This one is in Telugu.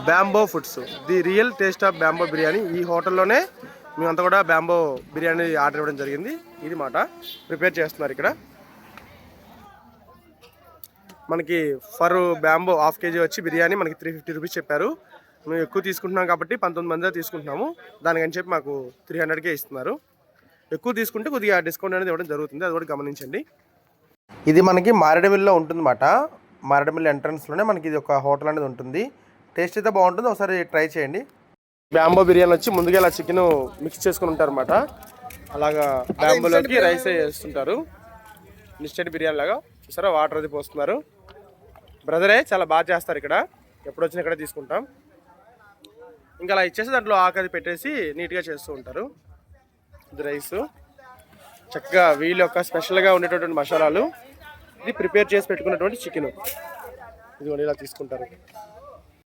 Bamboo foods, the real taste of bamboo biryani. ఈ హోటల్లోనే మేమంతా కూడా బ్యాంబో బిర్యానీ ఆర్డర్ ఇవ్వడం జరిగింది. ఇది మాట ప్రిపేర్ చేస్తున్నారు ఇక్కడ. మనకి ఫర్ బ్యాంబో హాఫ్ కేజీ వచ్చి బిర్యానీ మనకి 350 రూపీస్ చెప్పారు. మేము ఎక్కువ తీసుకుంటున్నాం కాబట్టి 19 మంది తీసుకుంటున్నాము. దానికని చెప్పి మాకు 300కే ఇస్తున్నారు. ఎక్కువ తీసుకుంటే కొద్దిగా డిస్కౌంట్ అనేది ఇవ్వడం జరుగుతుంది, అది కూడా గమనించండి. ఇది మనకి మారేడుమిల్లిలో ఉంటుందన్నమాట. మారేడుమిల్లి ఎంట్రన్స్లోనే మనకి ఇది ఒక హోటల్ అనేది ఉంటుంది. టేస్ట్ అయితే బాగుంటుంది, ఒకసారి ట్రై చేయండి. బ్యాంబో బిర్యానీ వచ్చి ముందుగా ఇలా చికెన్ మిక్స్ చేసుకుని ఉంటారు అన్నమాట. అలాగా బ్యాంబోలోకి రైస్ వేస్తుంటారు. ఇన్స్టెంట్ బిర్యానీ లాగా చూసారా, వాటర్ అది పోస్తున్నారు. బ్రదరే చాలా బాగా చేస్తారు ఇక్కడ, ఎప్పుడు వచ్చినా ఇక్కడ తీసుకుంటాం. ఇంకా అలా ఇచ్చేసి దాంట్లో ఆకది పెట్టేసి నీట్గా చేస్తూ ఉంటారు. ఇది రైస్ చక్కగా వీళ్ళ యొక్క స్పెషల్గా ఉండేటటువంటి మసాలాలు, ఇది ప్రిపేర్ చేసి పెట్టుకున్నటువంటి చికెన్, ఇది ఇలా తీసుకుంటారు.